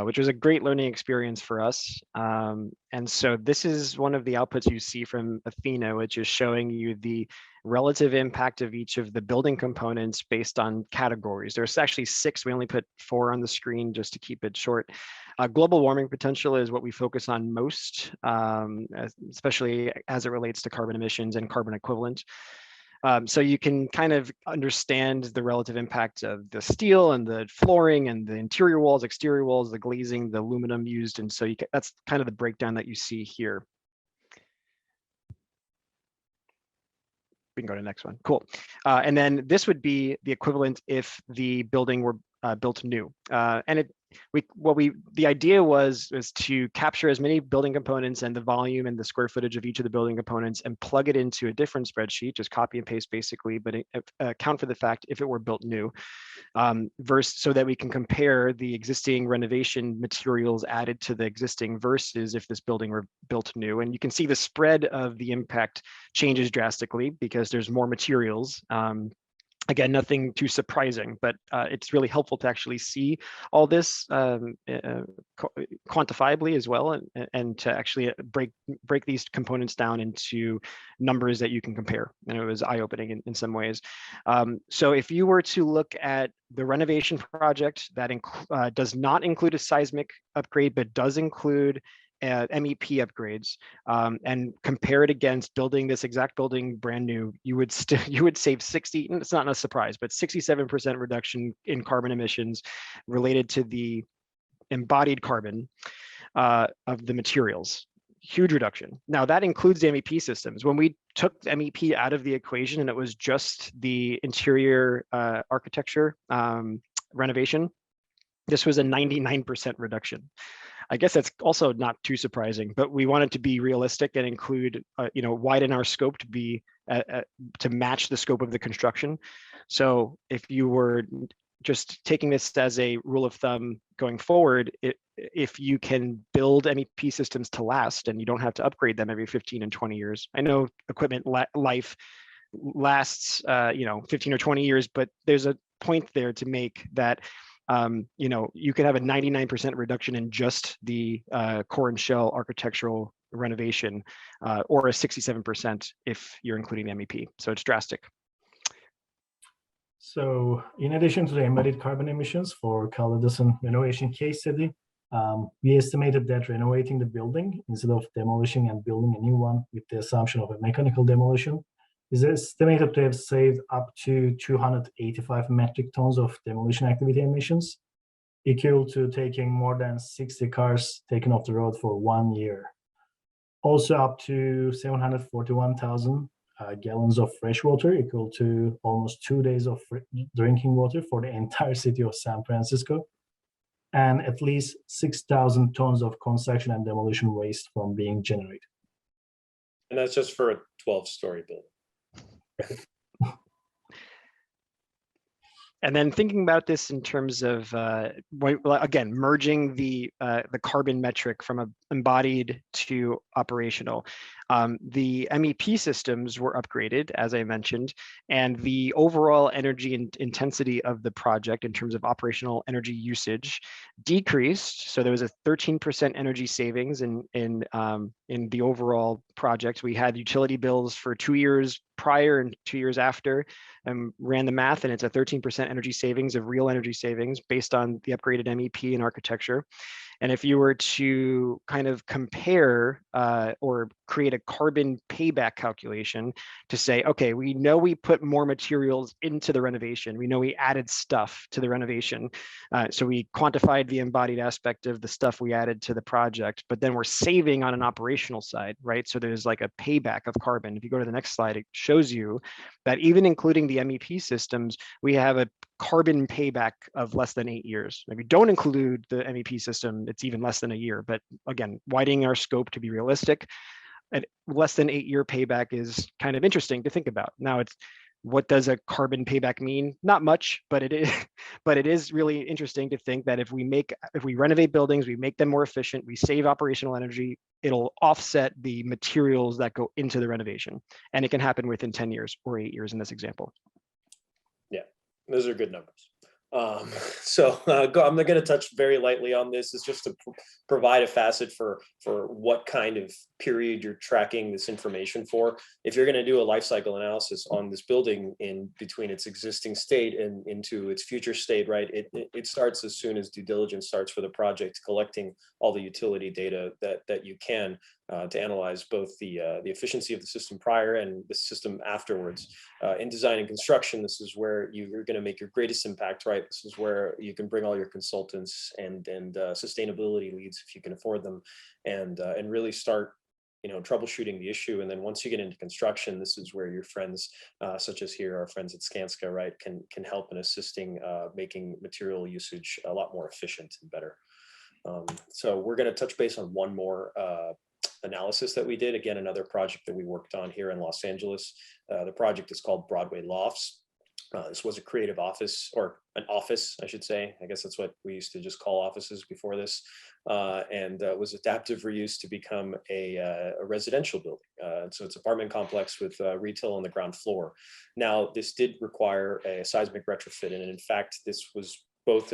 which was a great learning experience for us. And so this is one of the outputs you see from Athena, which is showing you the relative impact of each of the building components based on categories. There's actually 6, we only put 4 on the screen just to keep it short. Global warming potential is what we focus on most, especially as it relates to carbon emissions and carbon equivalent. So you can kind of understand the relative impact of the steel and the flooring and the interior walls, exterior walls, the glazing, the aluminum used. And so that's kind of the breakdown that you see here. We can go to the next one. Cool. And then this would be the equivalent if the building were built new. The idea was to capture as many building components and the volume and the square footage of each of the building components and plug it into a different spreadsheet, just copy and paste basically, but account for the fact if it were built new, so that we can compare the existing renovation materials added to the existing versus if this building were built new. And you can see the spread of the impact changes drastically because there's more materials. Again, nothing too surprising, but it's really helpful to actually see all this quantifiably as well, and to actually break these components down into numbers that you can compare. And it was eye-opening in some ways. So if you were to look at the renovation project that does not include a seismic upgrade, but does include MEP upgrades, and compare it against building this exact building brand new, you would save 60, it's not a surprise, but 67% reduction in carbon emissions related to the embodied carbon of the materials. Huge reduction. Now that includes the MEP systems. When we took the MEP out of the equation and it was just the interior architecture renovation, this was a 99% reduction. I guess that's also not too surprising, but we wanted to be realistic and include, widen our scope to be to match the scope of the construction. So if you were just taking this as a rule of thumb going forward, if you can build MEP systems to last and you don't have to upgrade them every 15 and 20 years. I know equipment life lasts, 15 or 20 years, but there's a point there to make that you could have a 99% reduction in just the core and shell architectural renovation, or a 67% if you're including the MEP. So it's drastic. So in addition to the embodied carbon emissions for Edison renovation case study, we estimated that renovating the building instead of demolishing and building a new one with the assumption of a mechanical demolition is estimated to have saved up to 285 metric tons of demolition activity emissions, equal to taking more than 60 cars taken off the road for 1 year. Also up to 741,000 gallons of fresh water, equal to almost 2 days of drinking water for the entire city of San Francisco. and at least 6,000 tons of construction and demolition waste from being generated. And that's just for a 12-story building. And then thinking about this in terms of, again, merging the carbon metric from embodied to operational. The MEP systems were upgraded, as I mentioned, and the overall energy intensity of the project in terms of operational energy usage decreased. So there was a 13% energy savings in the overall project. We had utility bills for 2 years prior and 2 years after, and ran the math, and it's a 13% energy savings of real energy savings based on the upgraded MEP and architecture. And if you were to kind of compare or create a carbon payback calculation to say, okay, we know we put more materials into the renovation. We know we added stuff to the renovation. So we quantified the embodied aspect of the stuff we added to the project, but then we're saving on an operational side, right? So there's like a payback of carbon. If you go to the next slide, it shows you that even including the MEP systems, we have a carbon payback of less than 8 years. If you don't include the MEP system, it's even less than a year. But again, widening our scope to be realistic, a less than 8 year payback is kind of interesting to think about. Now, it's what does a carbon payback mean? Not much, but it is. But it is really interesting to think that if we renovate buildings, we make them more efficient, we save operational energy, it'll offset the materials that go into the renovation, and it can happen within 10 years or 8 years in this example. Those are good numbers. So I'm going to touch very lightly on this. It's just to provide a facet for what kind of period you're tracking this information for. If you're going to do a life cycle analysis on this building in between its existing state and into its future state, right? It starts as soon as due diligence starts for the project, collecting all the utility data that you can to analyze both the efficiency of the system prior and the system afterwards. In design and construction, this is where you're going to make your greatest impact, right? This is where you can bring all your consultants and sustainability leads if you can afford them, and really start troubleshooting the issue. And then once you get into construction, this is where your friends, such as here, our friends at Skanska, right, can help in assisting making material usage a lot more efficient and better. So we're going to touch base on one more analysis that we did. Again, another project that we worked on here in Los Angeles. The project is called Broadway Lofts. This was a creative office, or an office, I should say. I guess that's what we used to just call offices before this, and was adaptive reuse to become a residential building. So it's an apartment complex with retail on the ground floor. Now, this did require a seismic retrofit, and in fact, this was both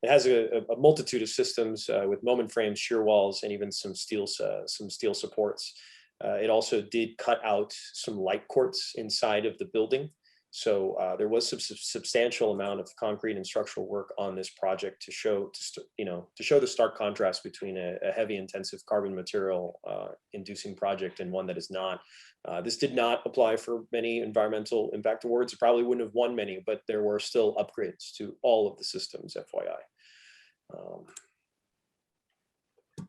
it has a multitude of systems with moment frames, shear walls, and even some steel supports. It also did cut out some light courts inside of the building. So there was some substantial amount of concrete and structural work on this project to show the stark contrast between a heavy intensive carbon material inducing project and one that is not. This did not apply for many environmental impact awards. It probably wouldn't have won many, but there were still upgrades to all of the systems, FYI.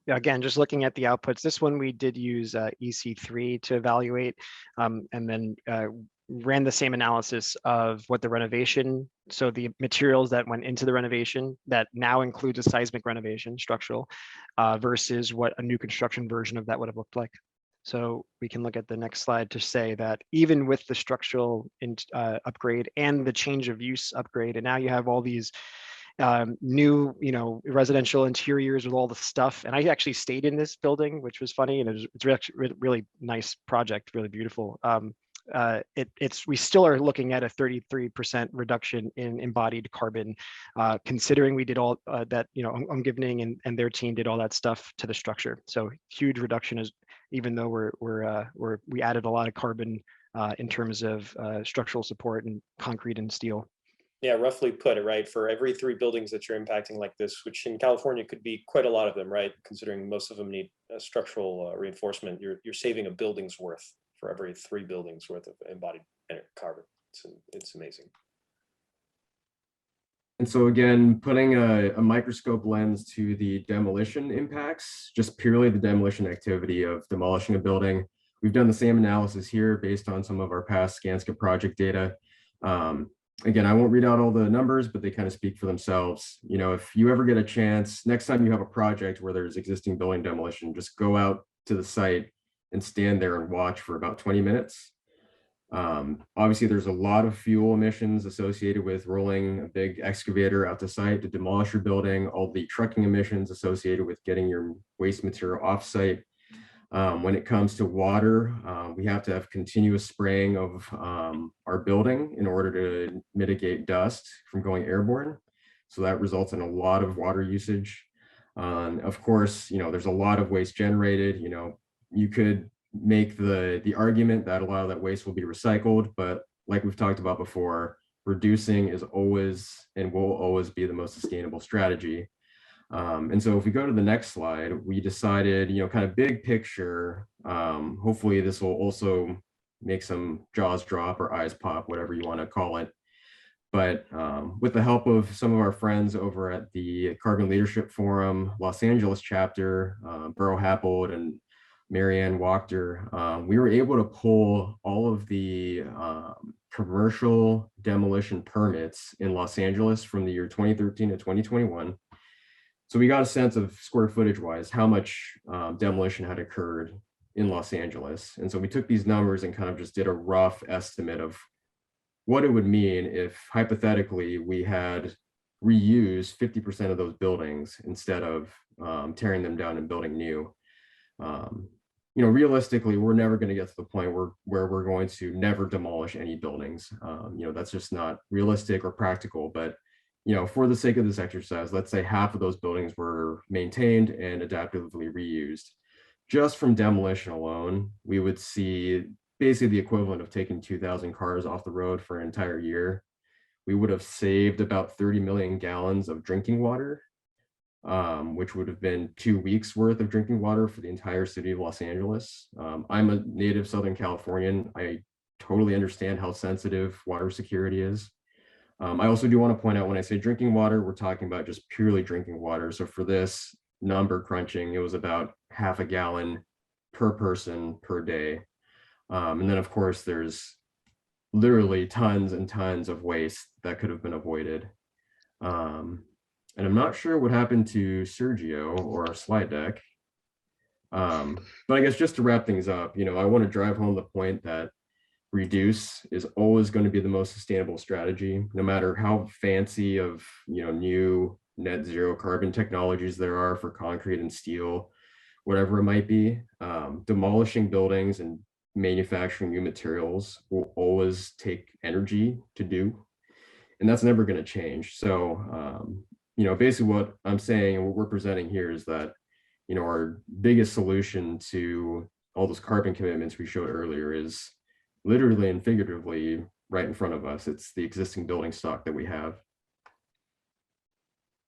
Yeah, again, just looking at the outputs, this one we did use EC3 to evaluate, and then ran the same analysis of what the renovation, so the materials that went into the renovation that now includes a seismic renovation, structural, versus what a new construction version of that would have looked like. So we can look at the next slide to say that even with the structural upgrade and the change of use upgrade, and now you have all these new, residential interiors with all the stuff. And I actually stayed in this building, which was funny, and it's actually really nice project, really beautiful. We still are looking at a 33% reduction in embodied carbon, considering we did all that, Omgivning and their team did all that stuff to the structure. So huge reduction, is even though we added a lot of carbon in terms of structural support and concrete and steel. Yeah, roughly put it, right? For every 3 buildings that you're impacting like this, which in California could be quite a lot of them, right? Considering most of them need structural reinforcement, you're saving a building's worth for every 3 buildings worth of embodied carbon. It's amazing. And so again, putting a microscope lens to the demolition impacts, just purely the demolition activity of demolishing a building. We've done the same analysis here based on some of our past Skanska project data. Again, I won't read out all the numbers, but they kind of speak for themselves. You know, if you ever get a chance, next time you have a project where there's existing building demolition, just go out to the site and stand there and watch for about 20 minutes. Obviously, there's a lot of fuel emissions associated with rolling a big excavator out to site to demolish your building, all the trucking emissions associated with getting your waste material off site. When it comes to water, we have to have continuous spraying of our building in order to mitigate dust from going airborne. So that results in a lot of water usage. Of course, you know, there's a lot of waste generated. You know, you could make the argument that a lot of that waste will be recycled, but like we've talked about before, reducing is always and will always be the most sustainable strategy. And so if we go to the next slide, we decided, you know, kind of big picture, hopefully this will also make some jaws drop or eyes pop, whatever you want to call it. But with the help of some of our friends over at the Carbon Leadership Forum, Los Angeles chapter, Burrow Happold and Marianne Wachter, we were able to pull all of the commercial demolition permits in Los Angeles from the year 2013 to 2021. So we got a sense of square footage wise, how much demolition had occurred in Los Angeles. And so we took these numbers and kind of just did a rough estimate of what it would mean if hypothetically we had reused 50% of those buildings instead of tearing them down and building new. You know, realistically, we're never going to get to the point where we're going to never demolish any buildings. You know, that's just not realistic or practical, but you know, for the sake of this exercise, let's say half of those buildings were maintained and adaptively reused. Just from demolition alone, we would see basically the equivalent of taking 2,000 cars off the road for an entire year. We would have saved about 30 million gallons of drinking water, which would have been 2 weeks worth of drinking water for the entire city of Los Angeles. I'm a native Southern Californian. I totally understand how sensitive water security is. I also do want to point out when I say drinking water, we're talking about just purely drinking water. So for this number crunching, it was about half a gallon per person per day. And then of course, there's literally tons and tons of waste that could have been avoided. And I'm not sure what happened to Sergio or our slide deck. But I guess just to wrap things up, you know, I want to drive home the point that reduce is always going to be the most sustainable strategy, no matter how fancy of, you know, new net zero carbon technologies there are for concrete and steel, whatever it might be. Demolishing buildings and manufacturing new materials will always take energy to do, and that's never going to change. So, you know, basically what I'm saying and what we're presenting here is that, you know, our biggest solution to all those carbon commitments we showed earlier is literally and figuratively right in front of us. It's the existing building stock that we have.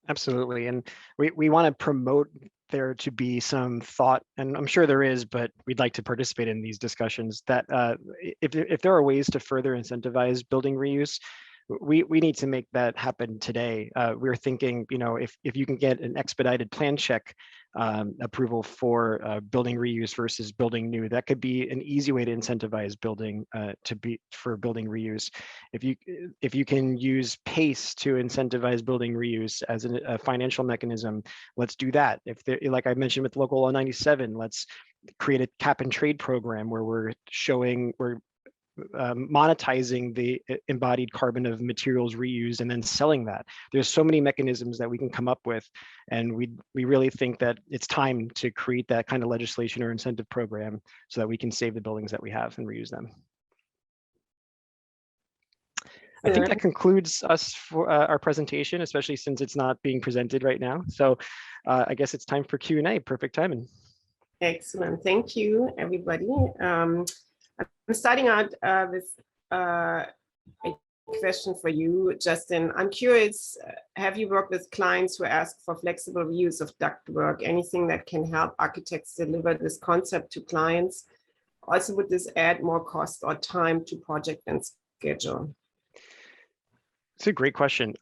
Absolutely. And we want to promote there to be some thought, and I'm sure there is, but we'd like to participate in these discussions that if there are ways to further incentivize building reuse, we need to make that happen today. We're thinking, you know, if you can get an expedited plan check approval for building reuse versus building new, that could be an easy way to incentivize building for building reuse. If you can use PACE to incentivize building reuse as a financial mechanism, let's do that. If like I mentioned with Local Law 97, let's create a cap and trade program where we're monetizing the embodied carbon of materials reused and then selling that. There's so many mechanisms that we can come up with, and we really think that it's time to create that kind of legislation or incentive program so that we can save the buildings that we have and reuse them. I think that concludes us for our presentation, especially since it's not being presented right now. So I guess it's time for Q&A. Perfect timing. Excellent. Thank you, everybody. I'm starting out with a question for you, Justin. I'm curious, have you worked with clients who ask for flexible reuse of ductwork? Anything that can help architects deliver this concept to clients? Also, would this add more cost or time to project and schedule? It's a great question.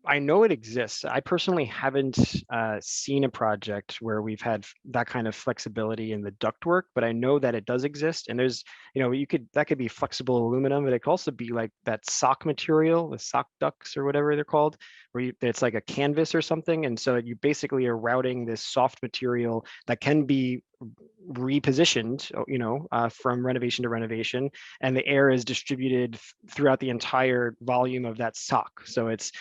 I know it exists. I personally haven't seen a project where we've had that kind of flexibility in the ductwork, but I know that it does exist. And there's, that could be flexible aluminum, but it could also be like that sock material, the sock ducts or whatever they're called, where it's like a canvas or something. And so you basically are routing this soft material that can be repositioned, from renovation to renovation, and the air is distributed throughout the entire volume of that sock. So it's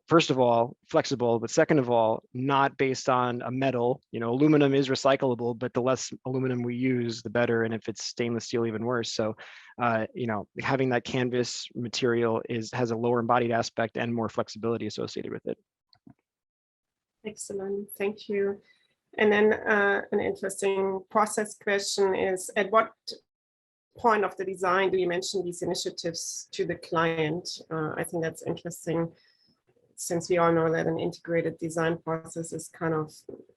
first of all, flexible, but second of all, not based on a metal. Aluminum is recyclable, but the less aluminum we use, the better. And if it's stainless steel, even worse. So, having that canvas material has a lower embodied aspect and more flexibility associated with it. Excellent, thank you. And then an interesting process question is, at what point of the design do you mention these initiatives to the client? I think that's interesting, since we all know that an integrated design process is kind of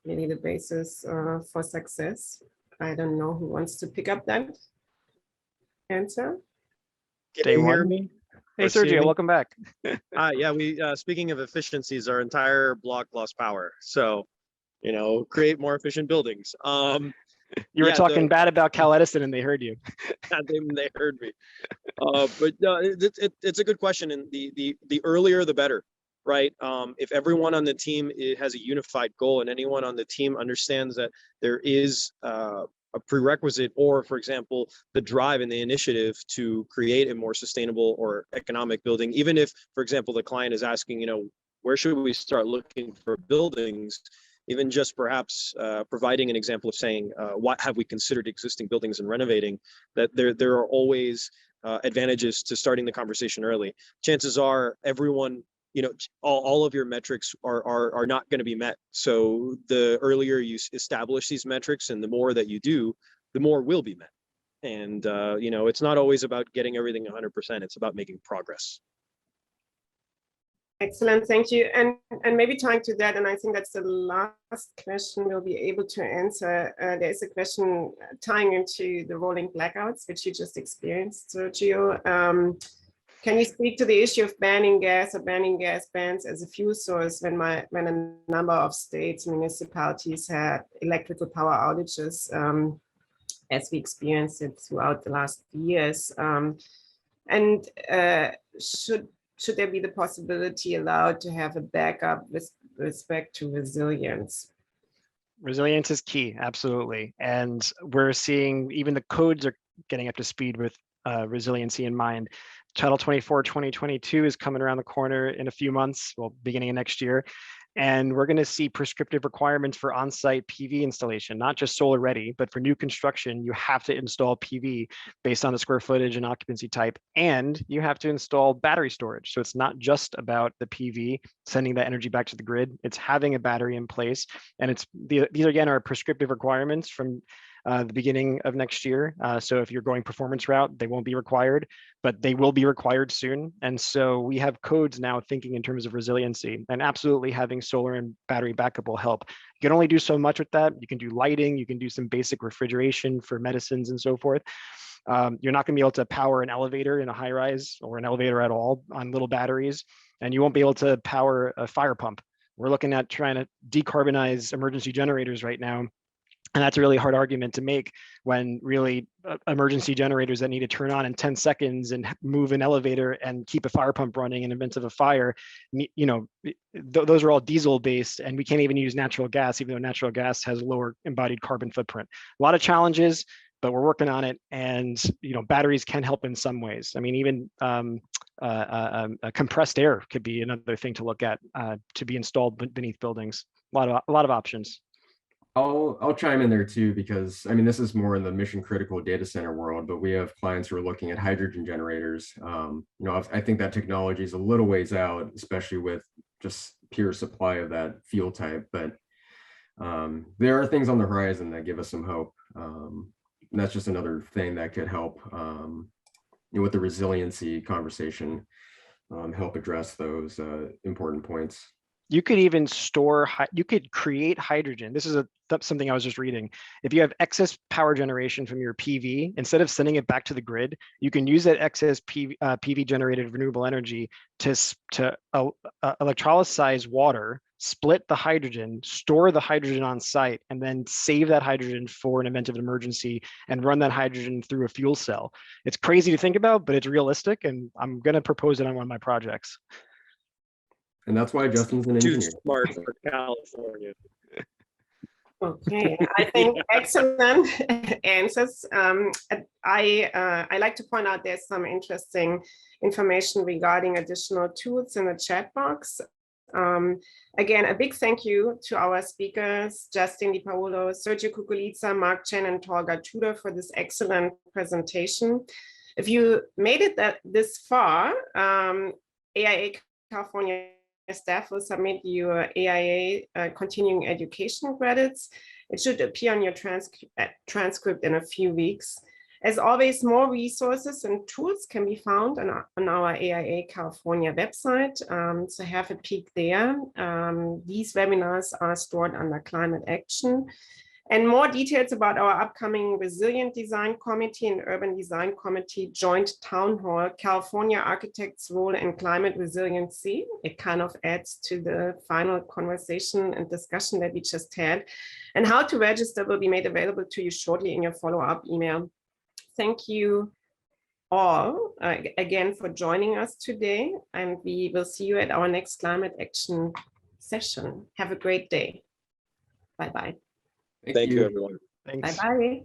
really the basis for success. I don't know who wants to pick up that answer. Day you hear one. me? Hey, Or see Sergio, me? welcome back. Yeah, we speaking of efficiencies, our entire block lost power. So, create more efficient buildings. You were yeah, talking bad about Cal Edison and they heard you. they heard me. But no, it's a good question, and the earlier the better, right? If everyone on the team has a unified goal, and anyone on the team understands that there is a prerequisite, or for example, the drive and the initiative to create a more sustainable or economic building, even if, for example, the client is asking, where should we start looking for buildings? Even just perhaps providing an example of saying, what have we considered existing buildings and renovating, that there are always advantages to starting the conversation early. Chances are everyone, all of your metrics are not going to be met. So the earlier you establish these metrics and the more that you do, the more will be met. And, it's not always about getting everything 100%. It's about making progress. Excellent, thank you. And maybe tying to that, and I think that's the last question we'll be able to answer. There's a question tying into the rolling blackouts, which you just experienced, Sergio. Can you speak to the issue of banning gas or banning gas bans as a fuel source when a number of states, municipalities had electrical power outages, as we experienced it throughout the last years? And should there be the possibility allowed to have a backup with respect to resilience? Resilience is key, absolutely. And we're seeing even the codes are getting up to speed with resiliency in mind. Title 24, 2022 is coming around the corner in a few months, well, beginning of next year. And we're going to see prescriptive requirements for on-site PV installation, not just solar ready, but for new construction, you have to install PV based on the square footage and occupancy type, and you have to install battery storage. So it's not just about the PV sending that energy back to the grid, it's having a battery in place. And these again are prescriptive requirements from the beginning of next year. So if you're going performance route, they won't be required, but they will be required soon. And so we have codes now thinking in terms of resiliency, and absolutely having solar and battery backup will help. You can only do so much with that. You can do lighting, you can do some basic refrigeration for medicines and so forth. You're not going to be able to power an elevator in a high rise or an elevator at all on little batteries, and you won't be able to power a fire pump. We're looking at trying to decarbonize emergency generators right now. And that's a really hard argument to make when really emergency generators that need to turn on in 10 seconds and move an elevator and keep a fire pump running in event of a fire, those are all diesel based, and we can't even use natural gas, even though natural gas has a lower embodied carbon footprint. A lot of challenges, but we're working on it. And batteries can help in some ways. I mean, even compressed air could be another thing to look at to be installed beneath buildings. A lot of options. I'll chime in there too, because I mean, this is more in the mission critical data center world, but we have clients who are looking at hydrogen generators. I think that technology is a little ways out, especially with just pure supply of that fuel type, but there are things on the horizon that give us some hope. And that's just another thing that could help with the resiliency conversation, help address those important points. You could even store, you could create hydrogen. This is something I was just reading. If you have excess power generation from your PV, instead of sending it back to the grid, you can use that excess PV generated renewable energy to electrolyze water, split the hydrogen, store the hydrogen on site, and then save that hydrogen for an event of emergency and run that hydrogen through a fuel cell. It's crazy to think about, but it's realistic, and I'm going to propose it on one of my projects. And that's why Justin's an Too engineer. smart for California. Okay, I think excellent answers. I like to point out there's some interesting information regarding additional tools in the chat box. Again, a big thank you to our speakers, Justin DiPalo, Sergio Cuculiza, Mark Chen, and Tolga Tutar for this excellent presentation. If you made it this far, AIA California staff will submit your AIA continuing education credits. It should appear on your transcript in a few weeks. As always, more resources and tools can be found on our AIA California website, so have a peek there. These webinars are stored under Climate Action. And more details about our upcoming Resilient Design Committee and Urban Design Committee Joint Town Hall, California Architects' Role in Climate Resiliency. It kind of adds to the final conversation and discussion that we just had. And how to register will be made available to you shortly in your follow-up email. Thank you all again for joining us today, and we will see you at our next Climate Action session. Have a great day. Bye-bye. Thank you, everyone. Thanks. Bye-bye.